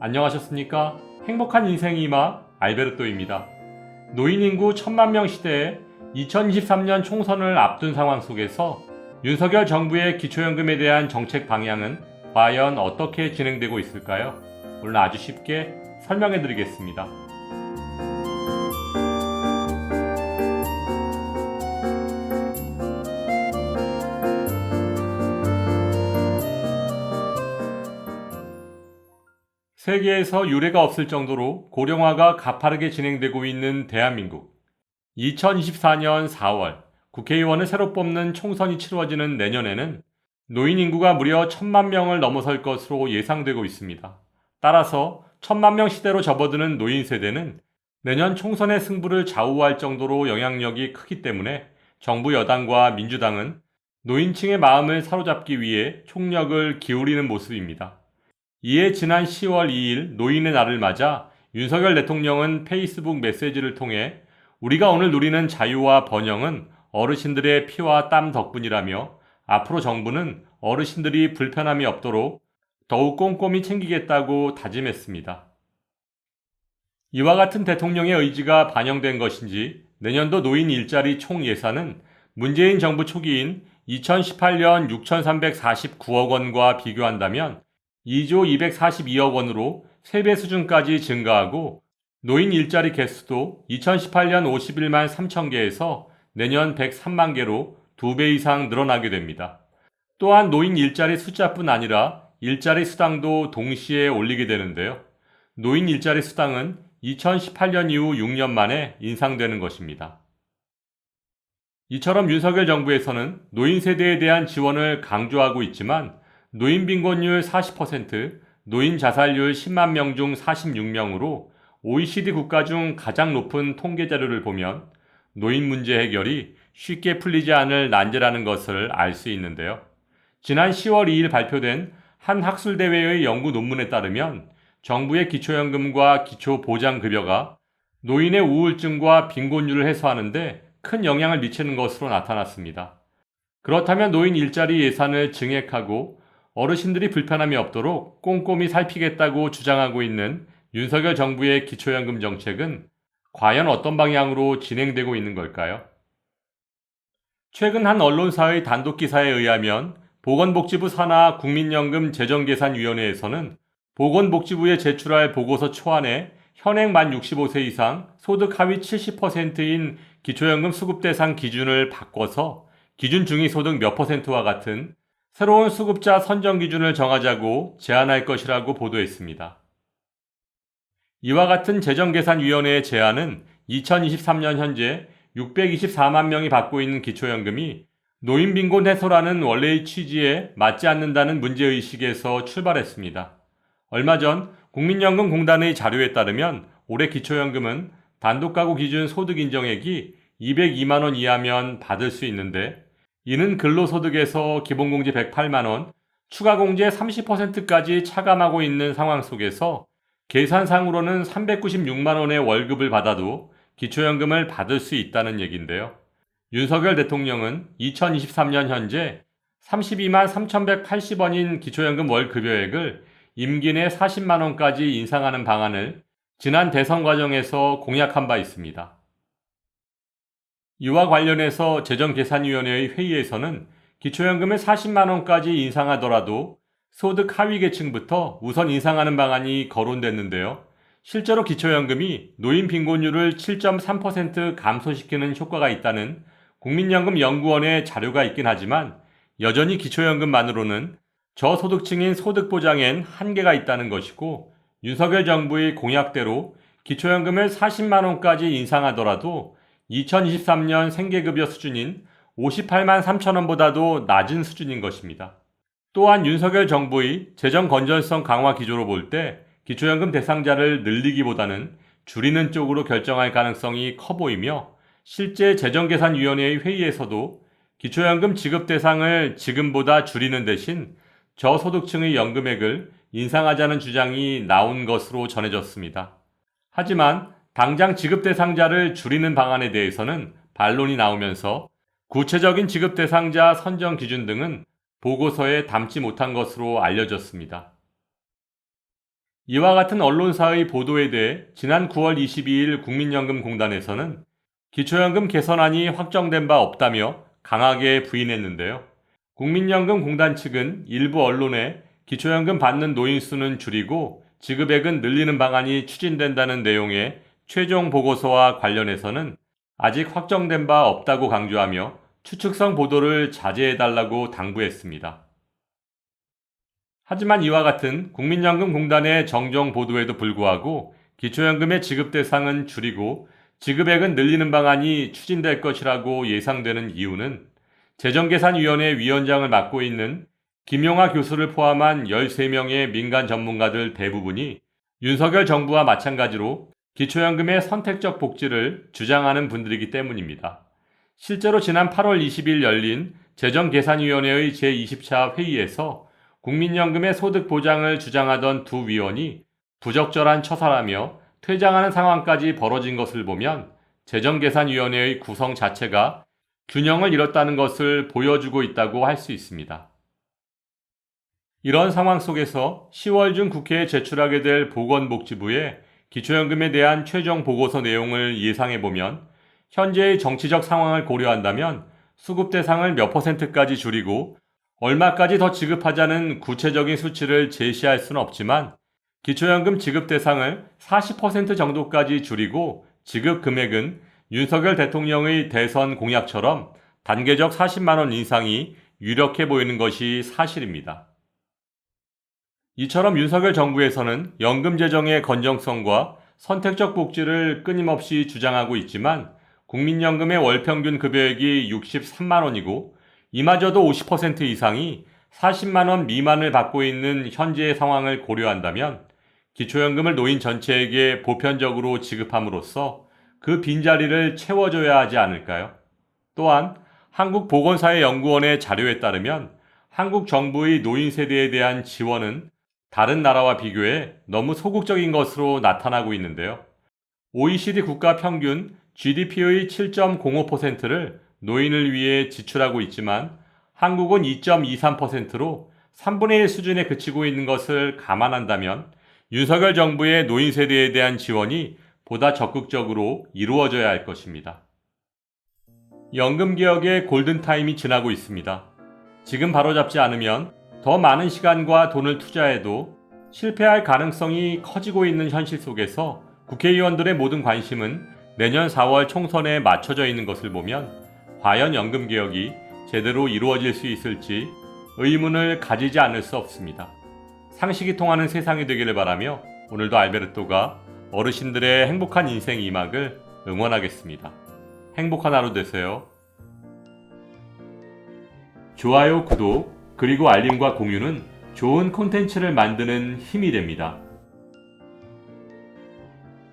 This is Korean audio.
안녕하셨습니까? 행복한 인생이 임하 알베르토입니다. 노인 인구 1000만 명 시대에 2023년 총선을 앞둔 상황 속에서 윤석열 정부의 기초연금에 대한 정책 방향은 과연 어떻게 진행되고 있을까요? 오늘 아주 쉽게 설명해 드리겠습니다. 세계에서 유례가 없을 정도로 고령화가 가파르게 진행되고 있는 대한민국. 2024년 4월 국회의원을 새로 뽑는 총선이 치루어지는 내년에는 노인 인구가 무려 1000만 명을 넘어설 것으로 예상되고 있습니다. 따라서 1000만 명 시대로 접어드는 노인 세대는 내년 총선의 승부를 좌우할 정도로 영향력이 크기 때문에 정부 여당과 민주당은 노인층의 마음을 사로잡기 위해 총력을 기울이는 모습입니다. 이에 지난 10월 2일 노인의 날을 맞아 윤석열 대통령은 페이스북 메시지를 통해 우리가 오늘 누리는 자유와 번영은 어르신들의 피와 땀 덕분이라며 앞으로 정부는 어르신들이 불편함이 없도록 더욱 꼼꼼히 챙기겠다고 다짐했습니다. 이와 같은 대통령의 의지가 반영된 것인지 내년도 노인 일자리 총 예산은 문재인 정부 초기인 2018년 6,349억 원과 비교한다면 2조 242억 원으로 3배 수준까지 증가하고 노인 일자리 개수도 2018년 51만 3천 개에서 내년 103만 개로 2배 이상 늘어나게 됩니다. 또한 노인 일자리 숫자뿐 아니라 일자리 수당도 동시에 올리게 되는데요. 노인 일자리 수당은 2018년 이후 6년 만에 인상되는 것입니다. 이처럼 윤석열 정부에서는 노인 세대에 대한 지원을 강조하고 있지만 노인 빈곤율 40%, 노인 자살률 10만 명 중 46명으로 OECD 국가 중 가장 높은 통계 자료를 보면 노인 문제 해결이 쉽게 풀리지 않을 난제라는 것을 알 수 있는데요. 지난 10월 2일 발표된 한 학술대회의 연구 논문에 따르면 정부의 기초연금과 기초보장급여가 노인의 우울증과 빈곤율을 해소하는 데 큰 영향을 미치는 것으로 나타났습니다. 그렇다면 노인 일자리 예산을 증액하고 어르신들이 불편함이 없도록 꼼꼼히 살피겠다고 주장하고 있는 윤석열 정부의 기초연금 정책은 과연 어떤 방향으로 진행되고 있는 걸까요? 최근 한 언론사의 단독 기사에 의하면 보건복지부 산하 국민연금 재정계산위원회에서는 보건복지부에 제출할 보고서 초안에 현행 만 65세 이상 소득 하위 70%인 기초연금 수급 대상 기준을 바꿔서 기준 중위소득 몇 %와 같은 새로운 수급자 선정 기준을 정하자고 제안할 것이라고 보도했습니다. 이와 같은 재정계산위원회의 제안은 2023년 현재 624만 명이 받고 있는 기초연금이 노인 빈곤 해소라는 원래의 취지에 맞지 않는다는 문제의식에서 출발했습니다. 얼마 전 국민연금공단의 자료에 따르면 올해 기초연금은 단독가구 기준 소득 인정액이 202만 원 이하면 받을 수 있는데 이는 근로소득에서 기본공제 108만 원, 추가공제 30%까지 차감하고 있는 상황 속에서 계산상으로는 396만 원의 월급을 받아도 기초연금을 받을 수 있다는 얘기인데요. 윤석열 대통령은 2023년 현재 32만 3,180원인 기초연금 월급여액을 임기 내 40만 원까지 인상하는 방안을 지난 대선 과정에서 공약한 바 있습니다. 이와 관련해서 재정계산위원회의 회의에서는 기초연금을 40만 원까지 인상하더라도 소득 하위 계층부터 우선 인상하는 방안이 거론됐는데요. 실제로 기초연금이 노인 빈곤율을 7.3% 감소시키는 효과가 있다는 국민연금연구원의 자료가 있긴 하지만 여전히 기초연금만으로는 저소득층인 소득보장엔 한계가 있다는 것이고 윤석열 정부의 공약대로 기초연금을 40만 원까지 인상하더라도 2023년 생계급여 수준인 58만 3천 원보다도 낮은 수준인 것입니다. 또한 윤석열 정부의 재정 건전성 강화 기조로 볼 때 기초연금 대상자를 늘리기보다는 줄이는 쪽으로 결정할 가능성이 커 보이며 실제 재정계산위원회의 회의에서도 기초연금 지급 대상을 지금보다 줄이는 대신 저소득층의 연금액을 인상하자는 주장이 나온 것으로 전해졌습니다. 하지만 당장 지급 대상자를 줄이는 방안에 대해서는 반론이 나오면서 구체적인 지급 대상자 선정 기준 등은 보고서에 담지 못한 것으로 알려졌습니다. 이와 같은 언론사의 보도에 대해 지난 9월 22일 국민연금공단에서는 기초연금 개선안이 확정된 바 없다며 강하게 부인했는데요. 국민연금공단 측은 일부 언론에 기초연금 받는 노인 수는 줄이고 지급액은 늘리는 방안이 추진된다는 내용의 최종 보고서와 관련해서는 아직 확정된 바 없다고 강조하며 추측성 보도를 자제해달라고 당부했습니다. 하지만 이와 같은 국민연금공단의 정정 보도에도 불구하고 기초연금의 지급 대상은 줄이고 지급액은 늘리는 방안이 추진될 것이라고 예상되는 이유는 재정계산위원회 위원장을 맡고 있는 김용하 교수를 포함한 13명의 민간 전문가들 대부분이 윤석열 정부와 마찬가지로 기초연금의 선택적 복지를 주장하는 분들이기 때문입니다. 실제로 지난 8월 20일 열린 재정계산위원회의 제20차 회의에서 국민연금의 소득 보장을 주장하던 두 위원이 부적절한 처사라며 퇴장하는 상황까지 벌어진 것을 보면 재정계산위원회의 구성 자체가 균형을 잃었다는 것을 보여주고 있다고 할 수 있습니다. 이런 상황 속에서 10월 중 국회에 제출하게 될 보건복지부의 기초연금에 대한 최종 보고서 내용을 예상해보면 현재의 정치적 상황을 고려한다면 수급 대상을 몇 %까지 줄이고 얼마까지 더 지급하자는 구체적인 수치를 제시할 수는 없지만 기초연금 지급 대상을 40% 정도까지 줄이고 지급 금액은 윤석열 대통령의 대선 공약처럼 단계적 40만 원 인상이 유력해 보이는 것이 사실입니다. 이처럼 윤석열 정부에서는 연금 재정의 건정성과 선택적 복지를 끊임없이 주장하고 있지만 국민연금의 월평균 급여액이 63만 원이고 이마저도 50% 이상이 40만 원 미만을 받고 있는 현재의 상황을 고려한다면 기초연금을 노인 전체에게 보편적으로 지급함으로써 그 빈자리를 채워줘야 하지 않을까요? 또한 한국보건사회연구원의 자료에 따르면 한국 정부의 노인 세대에 대한 지원은 다른 나라와 비교해 너무 소극적인 것으로 나타나고 있는데요. OECD 국가 평균 GDP의 7.05%를 노인을 위해 지출하고 있지만 한국은 2.23%로 3분의 1 수준에 그치고 있는 것을 감안한다면 윤석열 정부의 노인 세대에 대한 지원이 보다 적극적으로 이루어져야 할 것입니다. 연금개혁의 골든타임이 지나고 있습니다. 지금 바로잡지 않으면 더 많은 시간과 돈을 투자해도 실패할 가능성이 커지고 있는 현실 속에서 국회의원들의 모든 관심은 내년 4월 총선에 맞춰져 있는 것을 보면 과연 연금개혁이 제대로 이루어질 수 있을지 의문을 가지지 않을 수 없습니다. 상식이 통하는 세상이 되기를 바라며 오늘도 알베르토가 어르신들의 행복한 인생 2막을 응원하겠습니다. 행복한 하루 되세요. 좋아요, 구독, 그리고 알림과 공유는 좋은 콘텐츠를 만드는 힘이 됩니다.